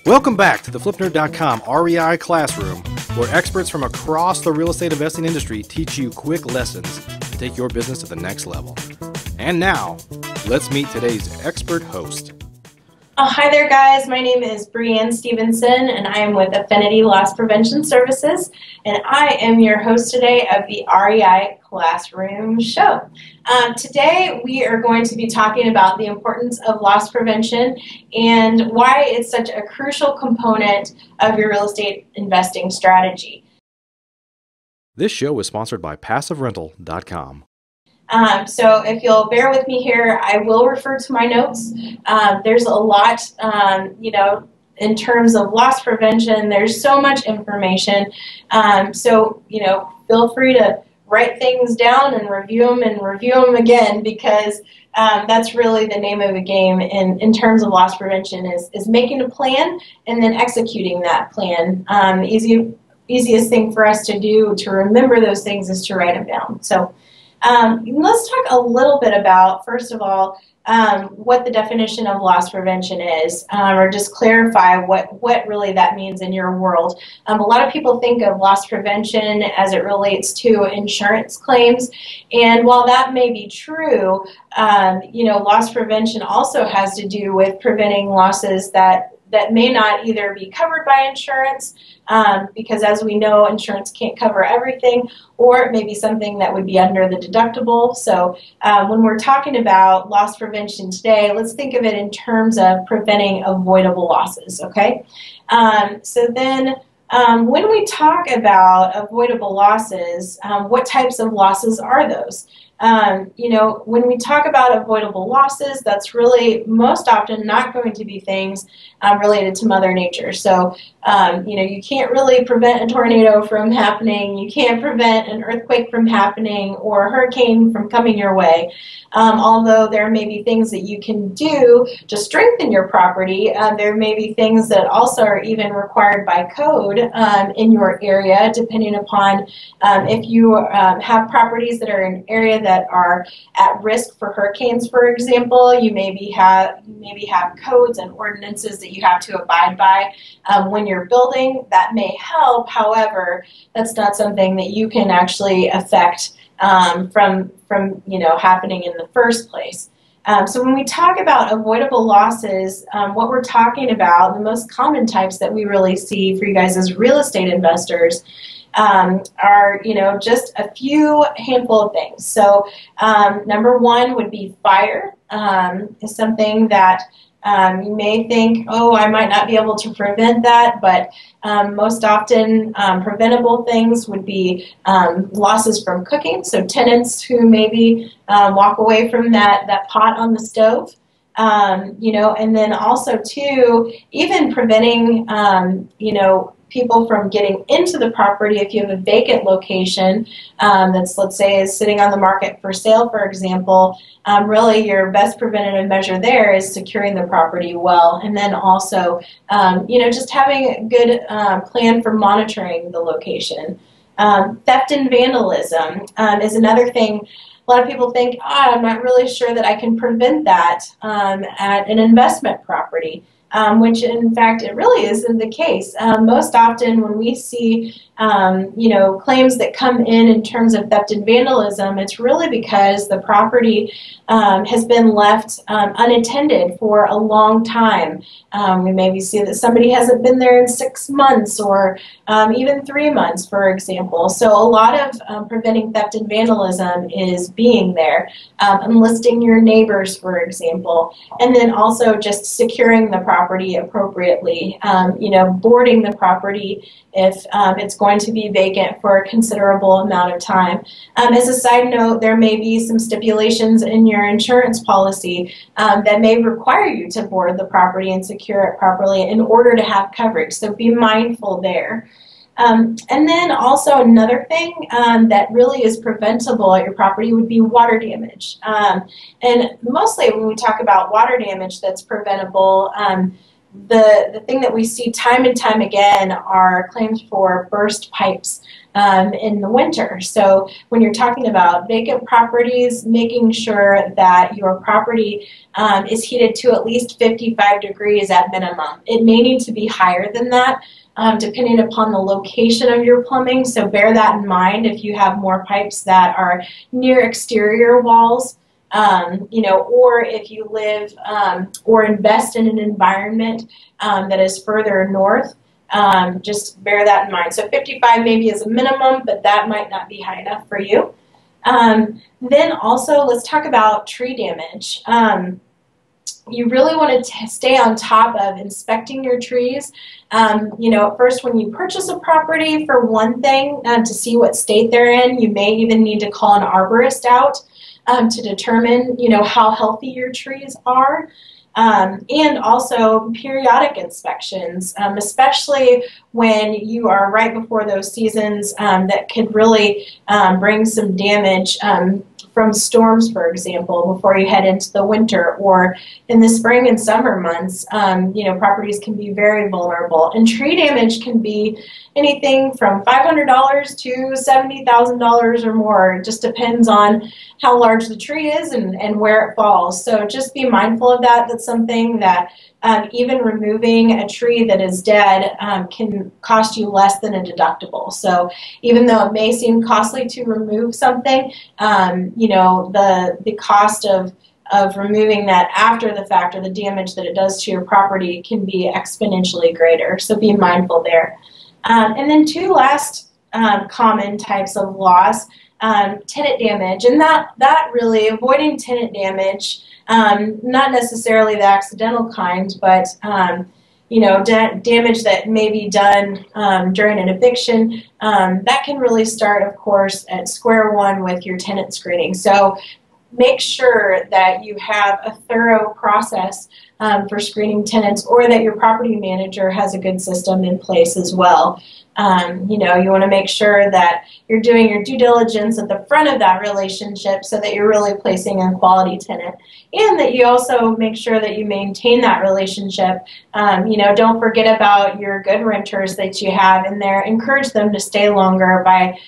Welcome back to the FlipNerd.com REI Classroom, where experts from across the real estate investing industry teach you quick lessons to take your business to the next level. And now, let's meet today's expert host. Hi there, guys. My name is BreAnn Stephenson, and I am with Affinity Loss Prevention Services, and I am your host today of the REI Classroom show. Today, we are going to be talking about the importance of loss prevention and why it's such a crucial component of your real estate investing strategy. This show is sponsored by PassiveRental.com. So if you'll bear with me here, I will refer to my notes. There's a lot, in terms of loss prevention. There's so much information. So feel free to write things down and review them again, because that's really the name of the game in terms of loss prevention is making a plan and then executing that plan. Easiest thing for us to do to remember those things is to write them down. So let's talk a little bit about, first of all, what the definition of loss prevention is, or just clarify what really that means in your world. A lot of people think of loss prevention as it relates to insurance claims, and while that may be true, loss prevention also has to do with preventing losses that may not either be covered by insurance, because as we know, insurance can't cover everything, or it may be something that would be under the deductible. So when we're talking about loss prevention today, let's think of it in terms of preventing avoidable losses, okay? So then when we talk about avoidable losses, what types of losses are those? When we talk about avoidable losses, that's really most often not going to be things related to Mother Nature. So, you can't really prevent a tornado from happening. You can't prevent an earthquake from happening or a hurricane from coming your way. Although there may be things that you can do to strengthen your property, there may be things that also are even required by code in your area, depending upon if you have properties that are in an area that are at risk for hurricanes, for example. You maybe have codes and ordinances that you have to abide by when you're building. That may help. However, that's not something that you can actually affect from happening in the first place. So when we talk about avoidable losses, what we're talking about, the most common types that we really see for you guys as real estate investors, are just a handful of things. So number one would be fire. Is something that you may think, oh, I might not be able to prevent that, but most often preventable things would be losses from cooking. So tenants who maybe walk away from that pot on the stove. And then also too, even preventing, people from getting into the property. If you have a vacant location that's, let's say, is sitting on the market for sale, for example, really your best preventative measure there is securing the property well, and then also, just having a good plan for monitoring the location. Theft and vandalism is another thing. A lot of people think, I'm not really sure that I can prevent that at an investment property. Which in fact it really isn't the case. Most often when we see claims that come in terms of theft and vandalism, it's really because the property has been left unattended for a long time. We maybe see that somebody hasn't been there in 6 months or even 3 months, for example. So a lot of preventing theft and vandalism is being there, enlisting your neighbors, for example, and then also just securing the property appropriately, boarding the property if it's going to be vacant for a considerable amount of time. As a side note, there may be some stipulations in your insurance policy that may require you to board the property and secure it properly in order to have coverage, so be mindful there. And then also another thing that really is preventable at your property would be water damage. And mostly when we talk about water damage that's preventable, the thing that we see time and time again are claims for burst pipes in the winter. So when you're talking about vacant properties, making sure that your property is heated to at least 55 degrees at minimum. It may need to be higher than that, depending upon the location of your plumbing. So bear that in mind if you have more pipes that are near exterior walls. Or if you live or invest in an environment that is further north, just bear that in mind. So 55 maybe is a minimum, but that might not be high enough for you. Then also, let's talk about tree damage. You really want to stay on top of inspecting your trees. First, when you purchase a property, for one thing, to see what state they're in, you may even need to call an arborist out to determine, how healthy your trees are. And also periodic inspections, especially when you are right before those seasons that could really bring some damage from storms, for example, before you head into the winter, or in the spring and summer months. Properties can be very vulnerable, and tree damage can be anything from $500 to $70,000 or more. It just depends on how large the tree is and where it falls. So just be mindful of that. That's something that even removing a tree that is dead can cost you less than a deductible. So even though it may seem costly to remove something, the cost of removing that after the fact, or the damage that it does to your property, can be exponentially greater. So be mindful there. And then two last common types of loss, tenant damage, and that really, avoiding tenant damage, not necessarily the accidental kind, but damage that may be done during an eviction, that can really start, of course, at square one with your tenant screening. So make sure that you have a thorough process for screening tenants, or that your property manager has a good system in place as well. You want to make sure that you're doing your due diligence at the front of that relationship, so that you're really placing a quality tenant, and that you also make sure that you maintain that relationship. Don't forget about your good renters that you have in there. Encourage them to stay longer by,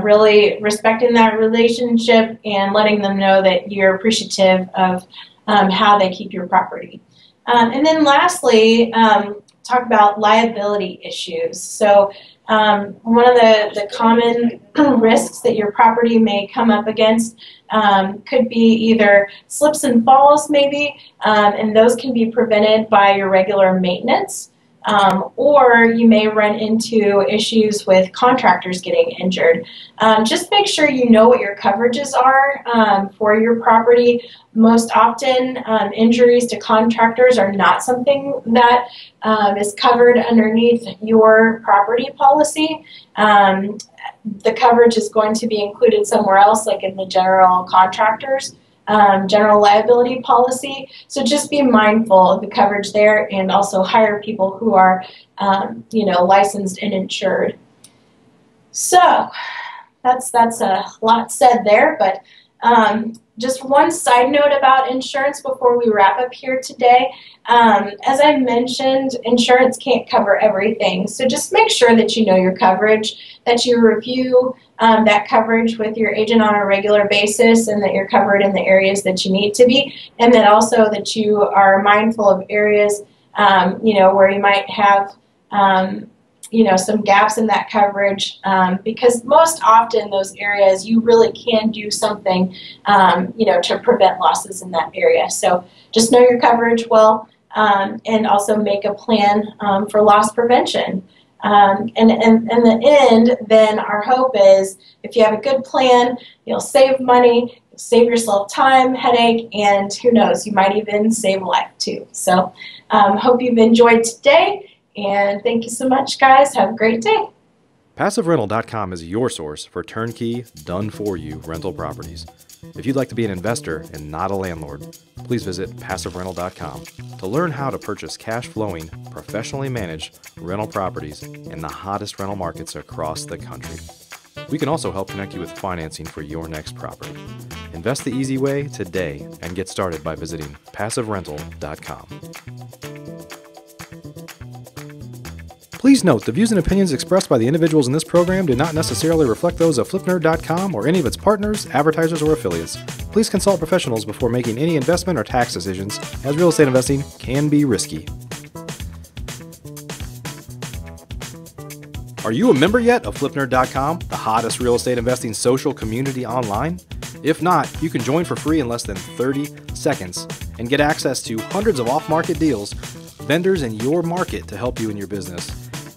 really respecting that relationship and letting them know that you're appreciative of how they keep your property. And then lastly, talk about liability issues. So one of the common risks that your property may come up against could be either slips and falls maybe, and those can be prevented by your regular maintenance. Or you may run into issues with contractors getting injured. Just make sure you know what your coverages are for your property. Most often, injuries to contractors are not something that is covered underneath your property policy. The coverage is going to be included somewhere else, like in the general contractors general liability policy. So just be mindful of the coverage there, and also hire people who are, licensed and insured. So that's a lot said there, but just one side note about insurance before we wrap up here today. As I mentioned, insurance can't cover everything, so just make sure that you know your coverage, that you review that coverage with your agent on a regular basis, and that you're covered in the areas that you need to be, and then also that you are mindful of areas where you might have some gaps in that coverage, because most often those areas you really can do something to prevent losses in that area. So just know your coverage well, and also make a plan for loss prevention. And in the end, then our hope is, if you have a good plan, you'll save money, you'll save yourself time, headache, and who knows, you might even save a life too. So hope you've enjoyed today, and thank you so much, guys. Have a great day. PassiveRental.com is your source for turnkey, done-for-you rental properties. If you'd like to be an investor and not a landlord, please visit PassiveRental.com to learn how to purchase cash-flowing, professionally managed rental properties in the hottest rental markets across the country. We can also help connect you with financing for your next property. Invest the easy way today and get started by visiting passiverental.com. Please note, the views and opinions expressed by the individuals in this program do not necessarily reflect those of FlipNerd.com or any of its partners, advertisers, or affiliates. Please consult professionals before making any investment or tax decisions, as real estate investing can be risky. Are you a member yet of FlipNerd.com, the hottest real estate investing social community online? If not, you can join for free in less than 30 seconds and get access to hundreds of off-market deals, vendors in your market to help you in your business.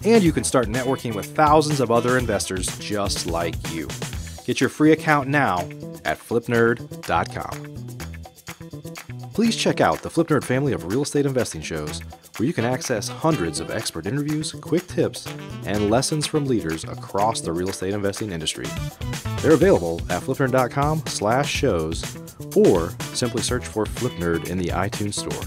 And you can start networking with thousands of other investors just like you. Get your free account now at flipnerd.com. Please check out the FlipNerd family of real estate investing shows, where you can access hundreds of expert interviews, quick tips, and lessons from leaders across the real estate investing industry. They're available at flipnerd.com/shows, or simply search for FlipNerd in the iTunes Store.